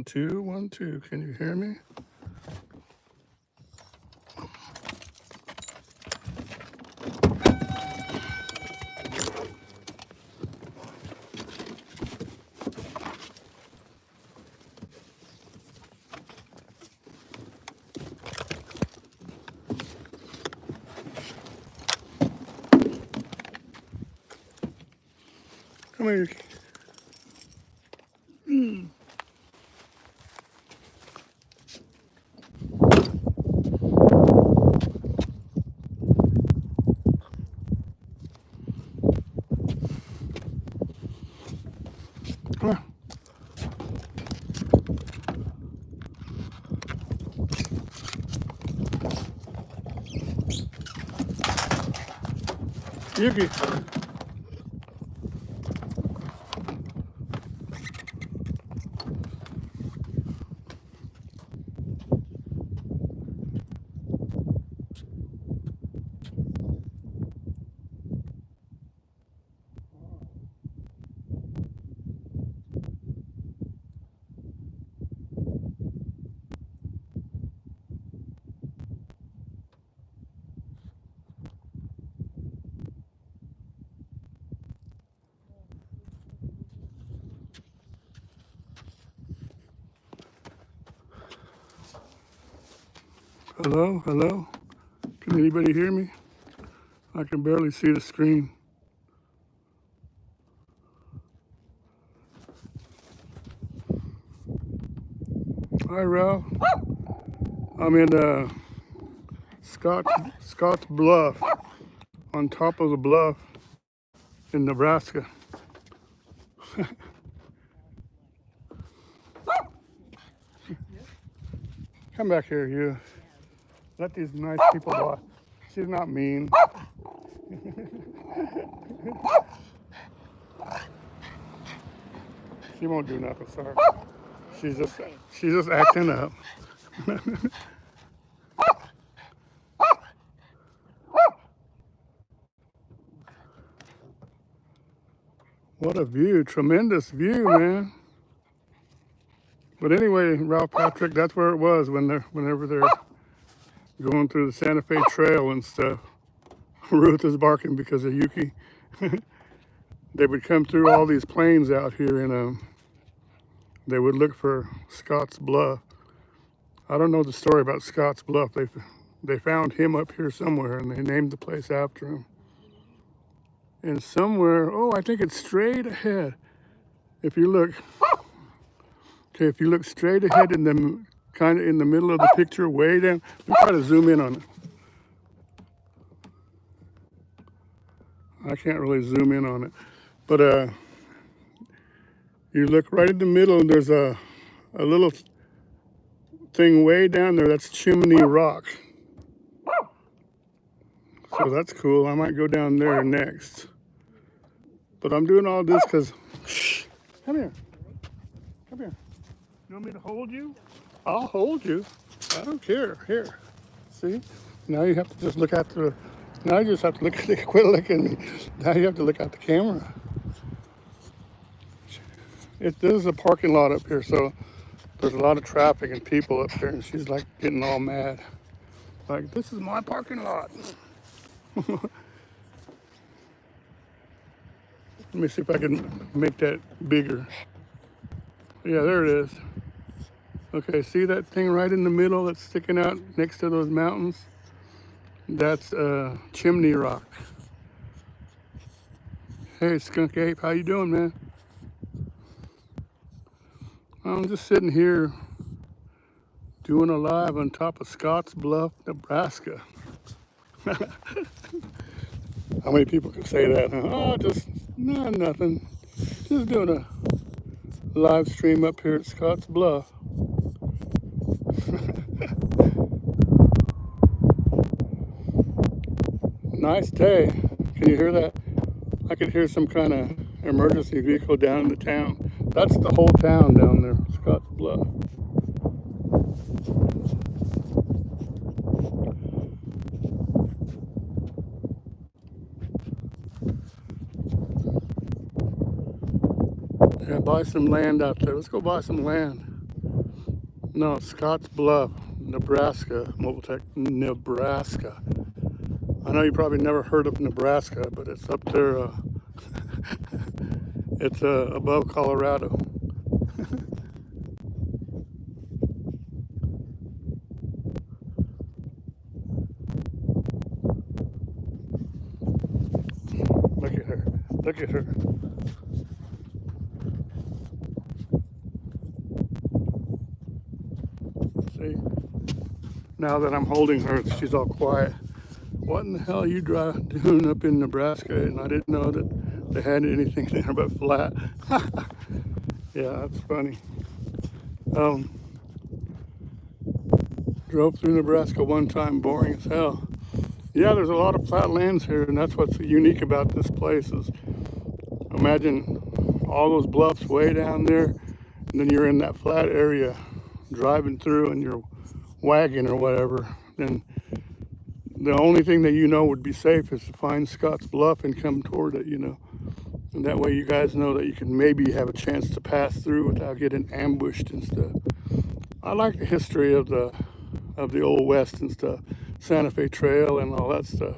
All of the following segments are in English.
1, 2. Can you hear me? Come here. Come here. Yuki. Hello, hello. Can anybody hear me? I can barely see the screen. Hi, Ralph. I'm in Scotts Bluff, on top of the bluff in Nebraska. Come back here, you. Let these nice people watch. She's not mean. She won't do nothing, sorry. She's just acting up. What a view, tremendous view, man. But anyway, Ralph Patrick, that's where it was whenever they're going through the Santa Fe Trail and stuff. Ruth is barking because of Yuki. They would come through all these plains out here and they would look for Scotts Bluff. I don't know the story about Scotts Bluff. They found him up here somewhere and they named the place after him. And somewhere, oh, I think it's straight ahead. If you look, okay, if you look straight ahead in the kind of in the middle of the picture, way down. Let me try to zoom in on it. I can't really zoom in on it, but you look right in the middle and there's a little thing way down there. That's Chimney Rock. So that's cool. I might go down there next. But I'm doing all this because, come here. Come here. You want me to hold you? I'll hold you. I don't care. Here. See? Now you have to just look at the, now you just have to look at the, quit looking at me. Now you have to look at the camera. This is a parking lot up here, so there's a lot of traffic and people up here, and she's like getting all mad. Like, this is my parking lot. Let me see if I can make that bigger. Yeah, there it is. Okay, see that thing right in the middle that's sticking out next to those mountains? That's Chimney Rock. Hey, Skunk Ape, how you doing, man? I'm just sitting here doing a live on top of Scotts Bluff, Nebraska. How many people can say that? Huh? Oh, just nothing. Just doing a live stream up here at Scotts Bluff. Nice day. Can you hear that? I could hear some kind of emergency vehicle down in the town. That's the whole town down there, Scotts Bluff. Yeah, buy some land out there. Let's go buy some land. No, Scotts Bluff, Nebraska, Mobile Tech, Nebraska. I know you probably never heard of Nebraska, but it's up there. It's above Colorado. Look at her. Look at her. See? Now that I'm holding her, she's all quiet. What in the hell are you doing up in Nebraska? And I didn't know that they had anything there but flat. Yeah, that's funny. Drove through Nebraska one time, boring as hell. Yeah, there's a lot of flat lands here, and that's what's unique about this place is, imagine all those bluffs way down there, and then you're in that flat area, driving through in your wagon or whatever. Then the only thing that you know would be safe is to find Scotts Bluff and come toward it, you know. And that way you guys know that you can maybe have a chance to pass through without getting ambushed and stuff. I like the history of the old West and stuff, Santa Fe Trail and all that stuff.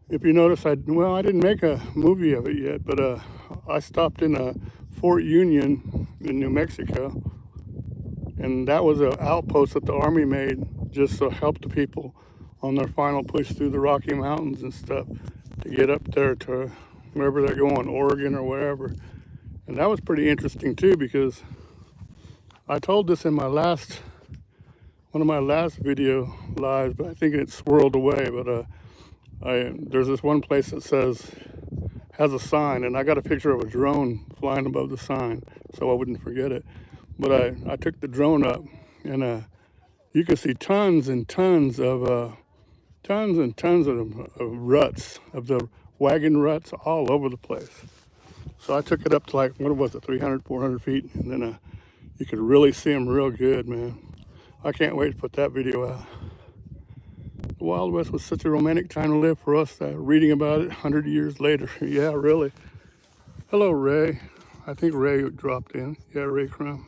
If you notice, I didn't make a movie of it yet, but I stopped in Fort Union in New Mexico, and that was an outpost that the Army made just to help the people on their final push through the Rocky Mountains and stuff to get up there to wherever they're going, Oregon or wherever. And that was pretty interesting too, because I told this in one of my last video lives, but I think it swirled away. But there's this one place that has a sign, and I got a picture of a drone flying above the sign so I wouldn't forget it. But I took the drone up, and you can see tons and tons of ruts, of the wagon ruts all over the place. So I took it up to like, what was it, 300, 400 feet, and then you could really see them real good, man. I can't wait to put that video out. The Wild West was such a romantic time to live for us, reading about it 100 years later. Yeah, really. Hello, Ray. I think Ray dropped in. Yeah, Ray Crum.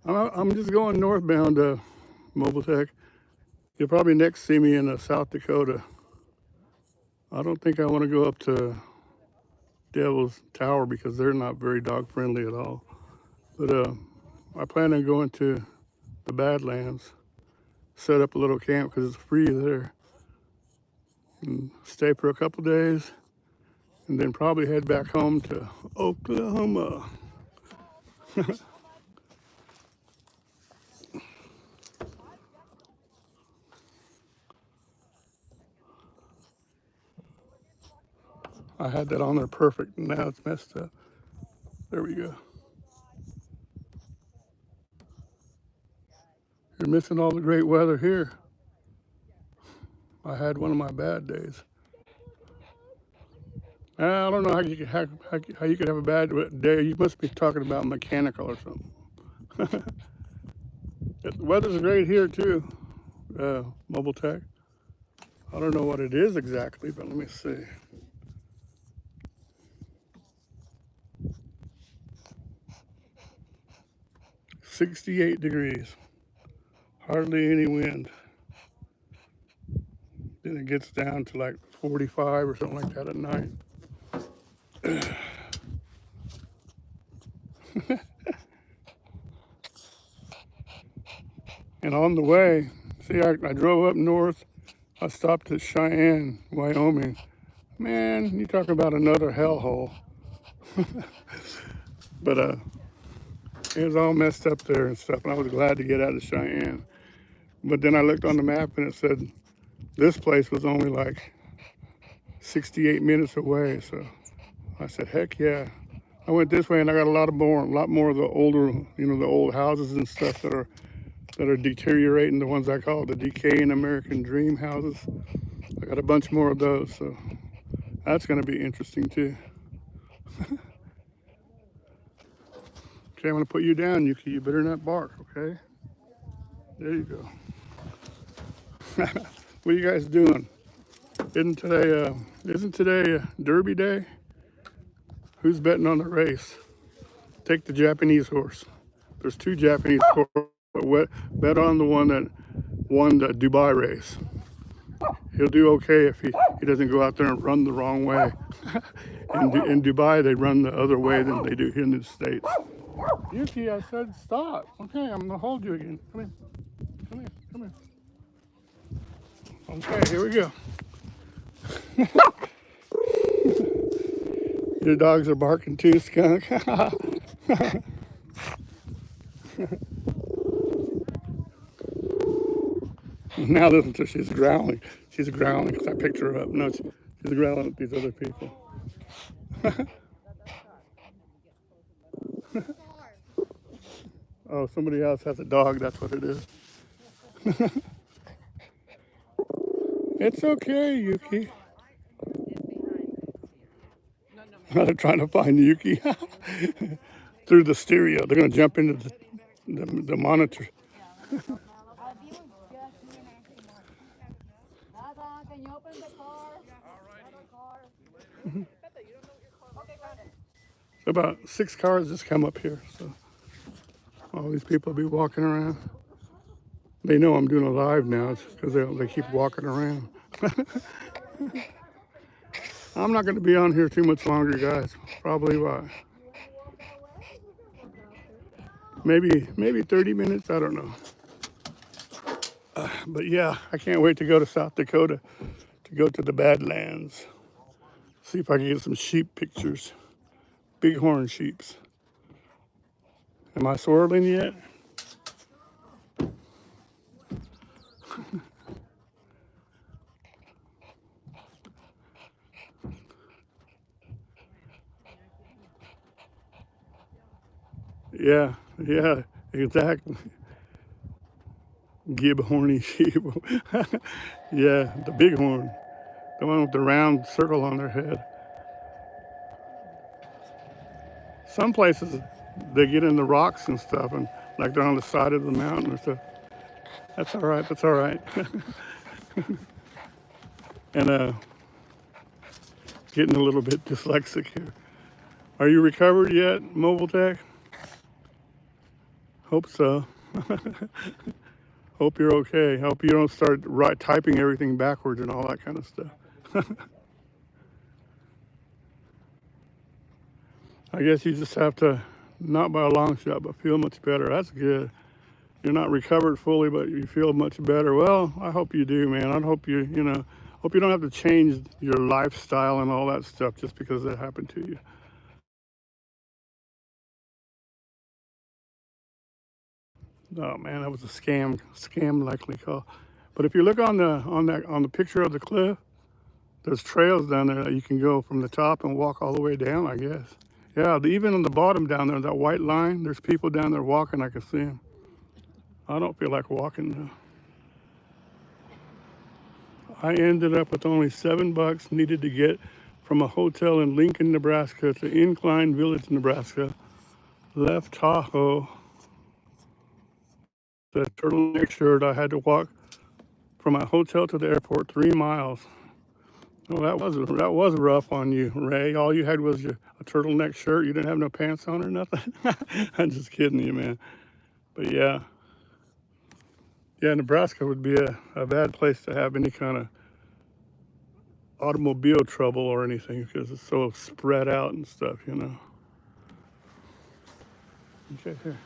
I'm just going northbound to Mobile Tech. You'll probably next see me in South Dakota. I don't think I want to go up to Devil's Tower because they're not very dog friendly at all. But I plan on going to the Badlands, set up a little camp because it's free there, and stay for a couple days, and then probably head back home to Oklahoma. I had that on there perfect, and now it's messed up. There we go. You're missing all the great weather here. I had one of my bad days. I don't know how you could have a bad day. You must be talking about mechanical or something. The weather's great here too, Mobile Tech. I don't know what it is exactly, but let me see. "68 degrees, hardly any wind. Then it gets down to like 45 or something like that at night." And on the way, see, I drove up north. I stopped at Cheyenne, Wyoming. Man, you talk about another hellhole. But it was all messed up there and stuff, and I was glad to get out of Cheyenne. But then I looked on the map and it said this place was only like 68 minutes away. So I said, heck yeah. I went this way and I got a lot more of the older, the old houses and stuff that are deteriorating, the ones I call the decaying American dream houses. I got a bunch more of those, so that's going to be interesting too. Okay, I'm going to put you down, Yuki. You better not bark, okay? There you go. What are you guys doing? Isn't today Derby Day? Who's betting on the race? Take the Japanese horse. There's 2 Japanese horses. Bet on the one that won the Dubai race. He'll do okay if he doesn't go out there and run the wrong way. In Dubai, they run the other way than they do here in the States. Yuki, I said stop. Okay, I'm gonna hold you again. Come here. Come here. Come here. Okay, here we go. Your dogs are barking too, skunk. Now listen to her, she's growling. She's growling because I picked her up. No, she's growling at these other people. Oh, somebody else has a dog, that's what it is. It's okay, Yuki. They're trying to find Yuki through the stereo. They're going to jump into the monitor. Can you open the car? About 6 cars just come up here, so all these people will be walking around. They know I'm doing a live now because they keep walking around. I'm not going to be on here too much longer, guys. Probably what? Maybe 30 minutes. I don't know. But yeah, I can't wait to go to South Dakota to go to the Badlands. See if I can get some sheep pictures. Bighorn sheeps. Am I swirling yet? Yeah, exactly. Gibbhorny sheep. Yeah, the bighorn. The one with the round circle on their head. Some places they get in the rocks and stuff, and like they're on the side of the mountain or stuff. That's all right. That's all right. And getting a little bit dyslexic here. Are you recovered yet, Mobile Tech? Hope so. Hope you're okay. Hope you don't start typing everything backwards and all that kind of stuff. I guess you just have to, not by a long shot, but feel much better. That's good. You're not recovered fully, but you feel much better. Well, I hope you do, man. I hope you hope you don't have to change your lifestyle and all that stuff just because that happened to you. Oh man, that was a scam likely call. But if you look on the picture of the cliff, there's trails down there that you can go from the top and walk all the way down, I guess. Yeah, even on the bottom down there, that white line, there's people down there walking. I can see them. I don't feel like walking though. I ended up with only $7 needed to get from a hotel in Lincoln, Nebraska to Incline Village, Nebraska. Left Tahoe. The turtleneck shirt, I had to walk from my hotel to the airport 3 miles. Well, that was rough on you, Ray. All you had was a turtleneck shirt. You didn't have no pants on or nothing. I'm just kidding you, man. But yeah, Nebraska would be a bad place to have any kind of automobile trouble or anything because it's so spread out and stuff, you know. Okay, here.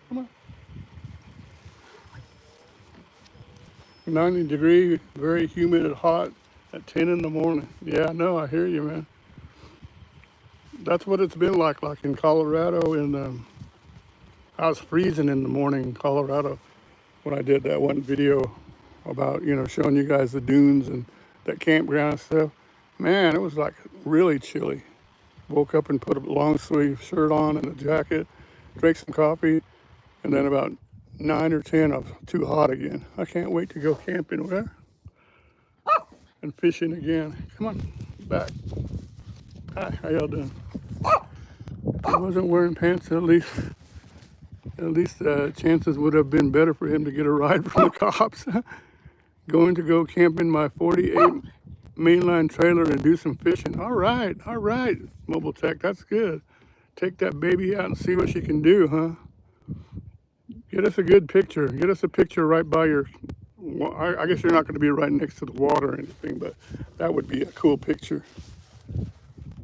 Come on. 90 degree, very humid and hot at 10 in the morning. Yeah, no, I hear you, man. That's what it's been like in Colorado. And I was freezing in the morning in Colorado when I did that one video about, showing you guys the dunes and that campground and stuff. Man, it was like really chilly. Woke up and put a long sleeve shirt on and a jacket, drank some coffee, and then about 9 or 10, I was too hot again. I can't wait to go camping and fishing again. Come on, back. Hi, how y'all doing? He wasn't wearing pants. At least chances would have been better for him to get a ride from the cops. Going to go camp in my 48 mainline trailer and do some fishing. All right, Mobile Tech, that's good. Take that baby out and see what she can do, huh? Get us a good picture. Get us a picture right by your, I guess you're not going to be right next to the water or anything, but that would be a cool picture.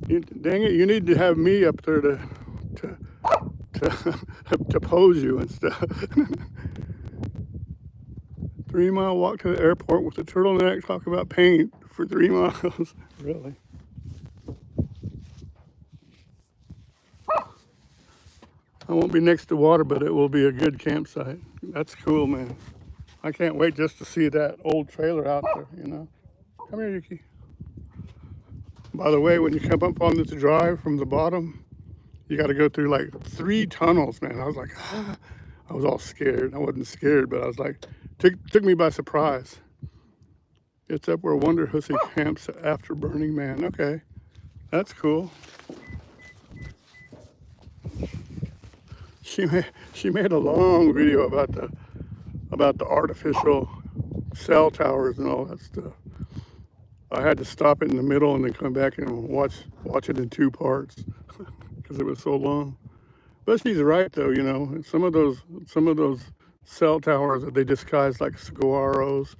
Dang it, you need to have me up there to pose you and stuff. 3 mile walk to the airport with a turtleneck, talk about paint for 3 miles. Really? I won't be next to water, but it will be a good campsite. That's cool, man. I can't wait just to see that old trailer out there, you know. Come here, Yuki. By the way, when you come up on this drive from the bottom, you got to go through like 3 tunnels, man. I was like, ah. I was all scared. I wasn't scared, but I was like, took me by surprise. It's up where Wonder Hussy camps after Burning Man. Okay, that's cool. She made a long video about the artificial cell towers and all that stuff. I had to stop it in the middle and then come back and watch it in 2 parts because it was so long. But she's right though, you know. Some of those cell towers that they disguise like saguaros,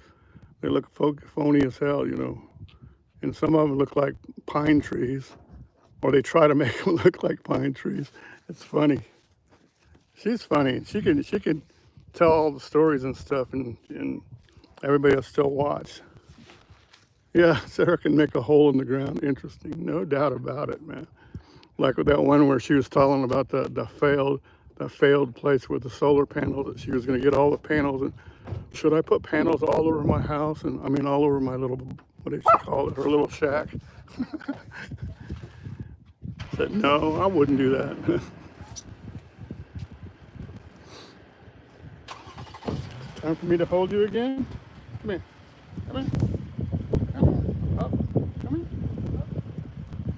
they look phony as hell, you know. And some of them look like pine trees, or they try to make them look like pine trees. It's funny. She's funny. She can tell all the stories and stuff, and everybody will still watch. Yeah, Sarah can make a hole in the ground. Interesting, no doubt about it, man. Like with that one where she was telling about the failed place with the solar panels, that she was going to get all the panels, and should I put panels all over my house, and I mean all over my little, what did she call it, her little shack? Said no, I wouldn't do that. Time for me to hold you again? Come here. Come here. Come on. Up. Come here.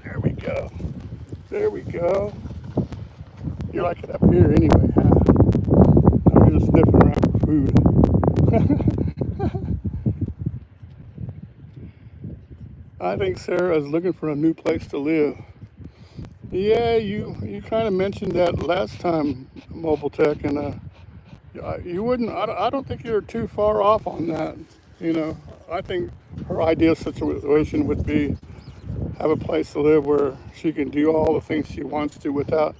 There we go. There we go. You like it up here anyway, huh? I'm just sniffing around for food. I think Sarah is looking for a new place to live. Yeah, you kind of mentioned that last time, Mobile Tech, and you wouldn't. I don't think you're too far off on that. You know, I think her ideal situation would be have a place to live where she can do all the things she wants to without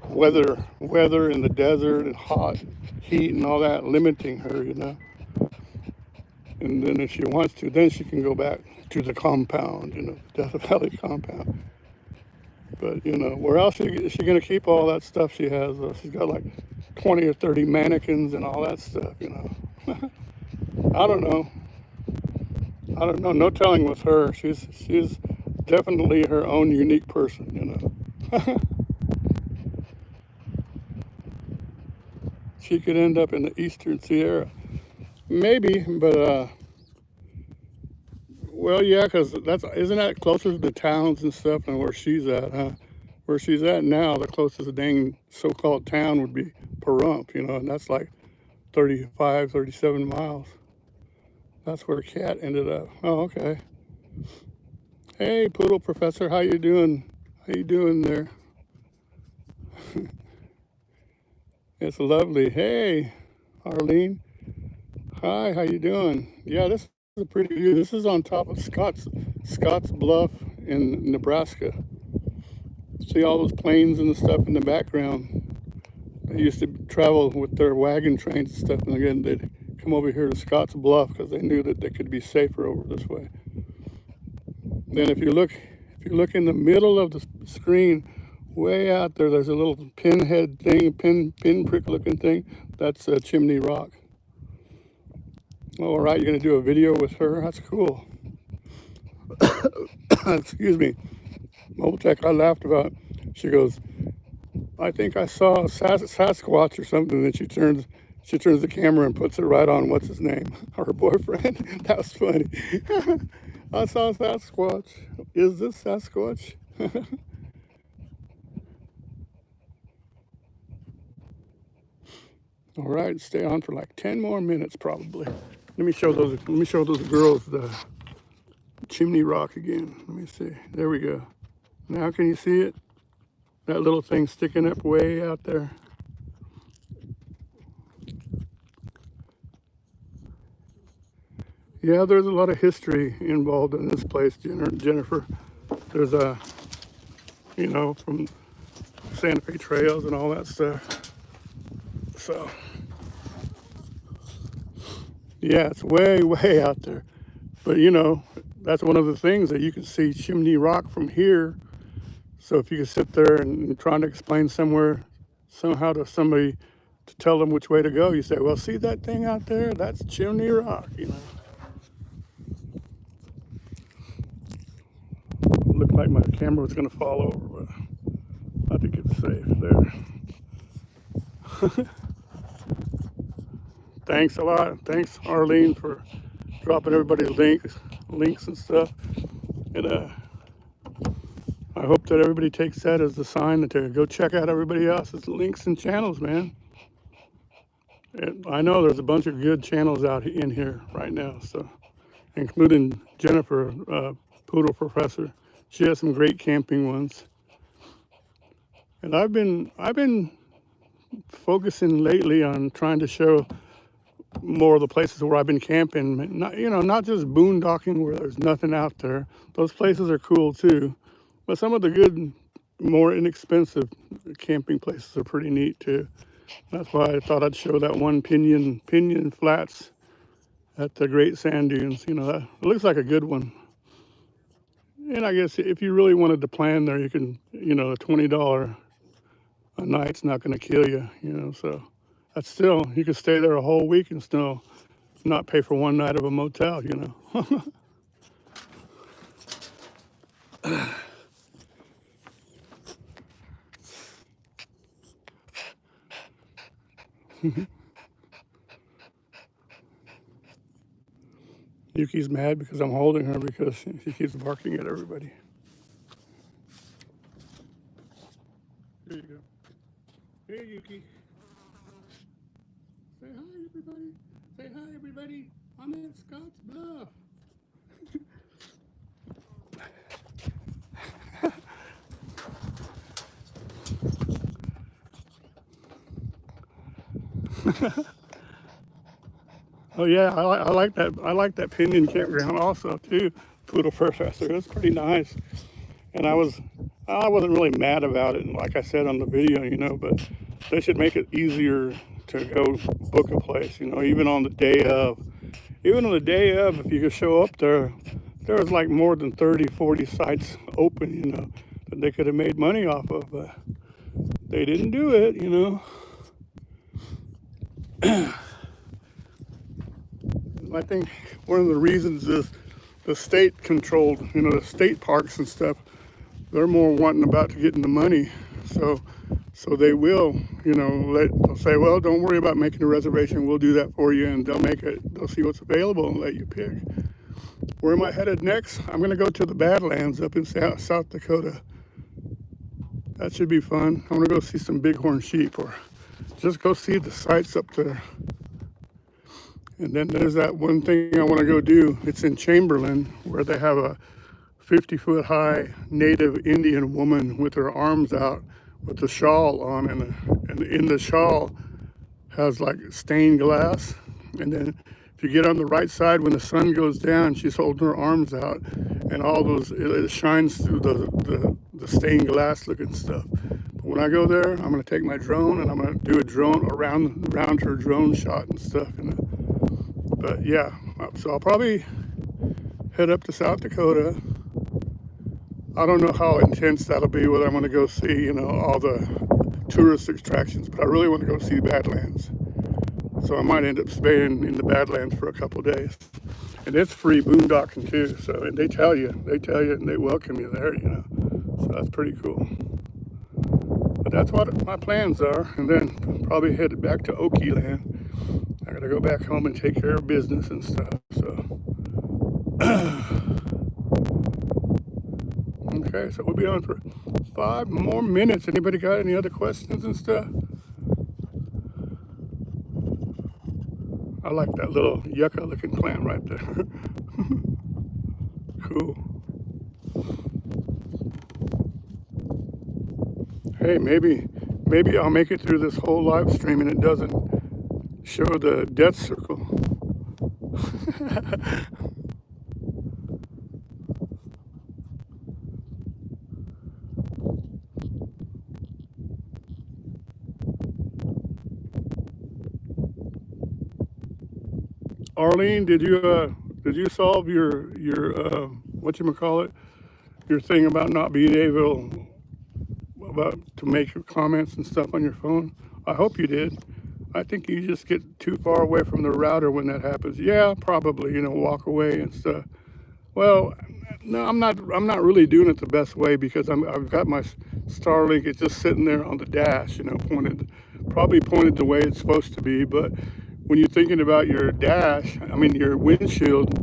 weather in the desert and hot heat and all that limiting her, you know. And then if she wants to, then she can go back to the compound, you know, Death Valley compound. But, you know, where else is she going to keep all that stuff she has? She's got like 20 or 30 mannequins and all that stuff, you know. I don't know. No telling with her. She's definitely her own unique person, you know. She could end up in the Eastern Sierra. Maybe, but, well, yeah, because isn't that closer to the towns and stuff than where she's at, huh? Where she's at now, the closest dang so-called town would be Pahrump, you know, and that's like 35, 37 miles. That's where Cat ended up. Oh, okay. Hey, Poodle Professor, how you doing? How you doing there? It's lovely. Hey, Arlene. Hi, how you doing? Yeah, this is a pretty view. This is on top of Scotts Bluff in Nebraska. See all those planes and the stuff in the background. They used to travel with their wagon trains and stuff, and again, they'd come over here to Scotts Bluff because they knew that they could be safer over this way. Then if you look in the middle of the screen, way out there, there's a little pinhead thing, pinprick looking thing. That's Chimney Rock. All right, you're gonna do a video with her? That's cool. Excuse me. Mobile Tech, I laughed about. She goes, I think I saw a Sasquatch or something. Then she turns the camera and puts it right on what's his name, her boyfriend. That was funny. I saw Sasquatch. Is this Sasquatch? All right, stay on for like 10 more minutes probably. Let me show those girls the chimney rock again. Let me see. There we go. Now can you see it? That little thing sticking up way out there. Yeah, there's a lot of history involved in this place, Jennifer. There's you know, from Santa Fe trails and all that stuff. So, yeah, it's way, way out there. But, you know, that's one of the things that you can see Chimney Rock from here. So if you can sit there and trying to explain somehow to somebody to tell them which way to go, you say, well, see that thing out there? That's Chimney Rock, you know. Looked like my camera was going to fall over, but I think it's safe there. Thanks a lot. Thanks, Arlene, for dropping everybody's links and stuff. And I hope that everybody takes that as a sign to go check out everybody else's links and channels, man. And I know there's a bunch of good channels out in here right now, so including Jennifer, Poodle Professor. She has some great camping ones. And I've been focusing lately on trying to show more of the places where I've been camping. Not just boondocking where there's nothing out there. Those places are cool too, but some of the good, more inexpensive camping places are pretty neat too. That's why I thought I'd show that one Pinion Flats at the Great Sand Dunes. You know, that it looks like a good one. And I guess if you really wanted to plan there, you can, you know, $20 a night's not going to kill you, you know, so that's still, you can stay there a whole week and still not pay for one night of a motel, you know. Yuki's mad because I'm holding her because she keeps barking at everybody. There you go. Hey, Yuki. Say hi, everybody. Say hi, everybody. I'm at Scotts Bluff. Oh yeah, I like that. I like that Pinion campground also too. Poodle Professor. It was pretty nice, and I wasn't really mad about it. Like I said on the video, you know, but they should make it easier to go book a place. You know, even on the day of. Even on the day of, if you could show up there, there was like more than 30, 40 sites open, you know, that they could have made money off of, but they didn't do it, you know. I think one of the reasons is the state controlled, you know, the state parks and stuff, they're more wanting about to get into money. So they will, you know, they'll say, well, don't worry about making a reservation. We'll do that for you. And they'll see what's available and let you pick. Where am I headed next? I'm going to go to the Badlands up in South Dakota. That should be fun. I'm going to go see some bighorn sheep or just go see the sights up there. And then there's that one thing I want to go do. It's in Chamberlain where they have a 50-foot high native Indian woman with her arms out with the shawl on, and in the shawl has like stained glass. And then if you get on the right side when the sun goes down, she's holding her arms out, and all those, it shines through the stained glass looking stuff. But when I go there, I'm going to take my drone and I'm going to do a drone around her drone shot and stuff. But yeah, so I'll probably head up to South Dakota. I don't know how intense that'll be, whether I'm going to go see, you know, all the tourist attractions, but I really want to go see Badlands. So I might end up staying in the Badlands for a couple of days. And it's free boondocking too, so and they tell you and they welcome you there, you know. So that's pretty cool. But that's what my plans are, and then probably headed back to Okie land. I gotta go back home and take care of business and stuff, so. Okay, Okay, so we'll be on for 5 more minutes. Anybody got any other questions and stuff? I like that little yucca looking plant right there. Cool. Hey, maybe I'll make it through this whole live stream and it doesn't show the death circle. Arlene, did you solve your whatchamacallit, your thing about not being able to make your comments and stuff on your phone? I hope you did. I think you just get too far away from the router when that happens. Yeah, probably, walk away and stuff. Well, no, I'm not really doing it the best way because I've got my Starlink. It's just sitting there on the dash, probably pointed the way it's supposed to be. But when you're thinking about your dash, I mean your windshield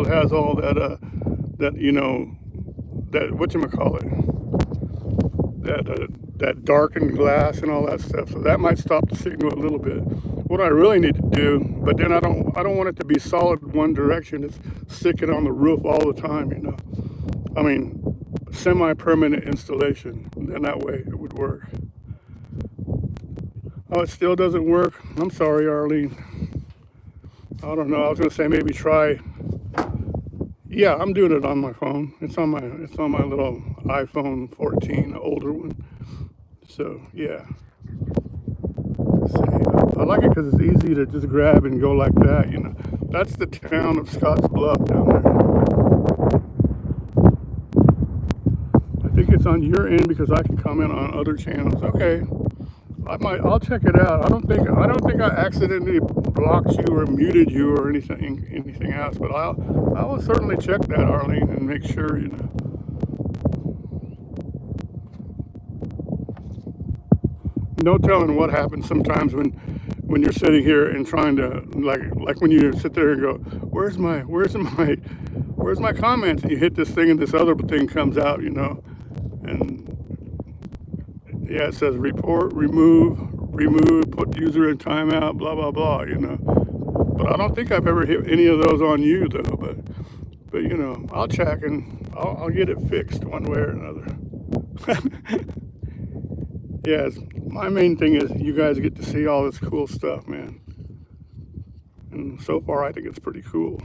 has all that that whatchamacallit, that darkened glass and all that stuff. So that might stop the signal a little bit. What I really need to do, but then I don't want it to be solid one direction. It's sticking on the roof all the time, I mean, semi-permanent installation. Then that way it would work. Oh, it still doesn't work. I'm sorry, Arlene. I don't know. I was gonna say maybe try. Yeah, I'm doing it on my phone. It's on my little iPhone 14, the older one. So yeah. See, I like it because it's easy to just grab and go like that. That's the town of Scotts Bluff down there. I think it's on your end because I can comment on other channels. Okay. I'll check it out. I don't think I accidentally blocked you or muted you or anything else, but I will certainly check that, Arlene, and make sure, No telling what happens sometimes when you're sitting here and trying to like when you sit there and go, where's my comments? And you hit this thing and this other thing comes out, and yeah, it says report, remove, put user in timeout, blah, blah, blah, But I don't think I've ever hit any of those on you, though. But I'll check and I'll get it fixed one way or another. Yes, my main thing is you guys get to see all this cool stuff, man. And so far, I think it's pretty cool.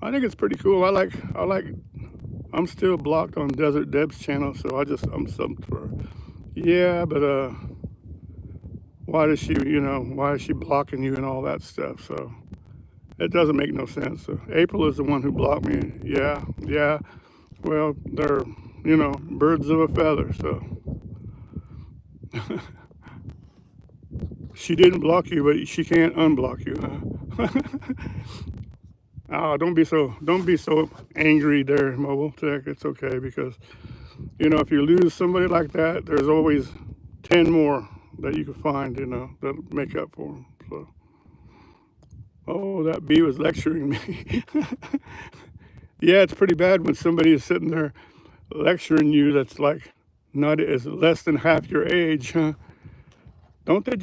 I think it's pretty cool. I'm still blocked on Desert Deb's channel, so I'm subbed for. Yeah, but why is she blocking you and all that stuff? So it doesn't make no sense. So April is the one who blocked me. Yeah. Well, they're birds of a feather. So she didn't block you, but she can't unblock you, huh? Oh, don't be so angry there, Mobile Tech. It's okay because, if you lose somebody like that, there's always 10 more that you can find, that'll make up for them. So, oh, that bee was lecturing me. Yeah, it's pretty bad when somebody is sitting there lecturing you that's like not as less than half your age, huh? Don't they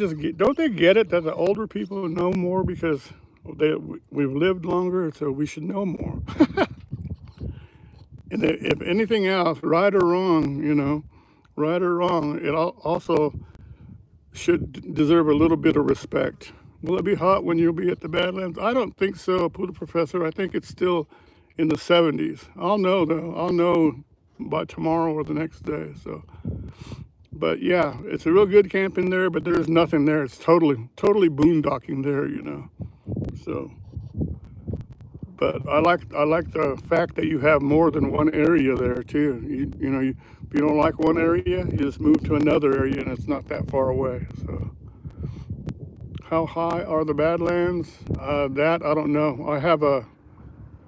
get it that the older people know more because we've lived longer, so we should know more. And if anything else, right or wrong, it also should deserve a little bit of respect. Will it be hot when you'll be at the Badlands? I don't think so, Poodle Professor. I think it's still in the 70s. I'll know, though. I'll know by tomorrow or the next day. So, but yeah, it's a real good camp in there, but there's nothing there. It's totally boondocking there, So, but I like the fact that you have more than one area there too. If you don't like one area, you just move to another area, and it's not that far away. So, how high are the Badlands? That I don't know. I have a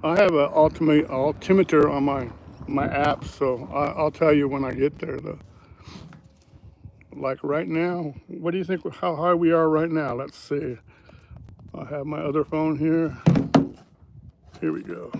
altimeter on my app, so I'll tell you when I get there. Though, like right now, what do you think? How high we are right now? Let's see. I have my other phone here. Here we go.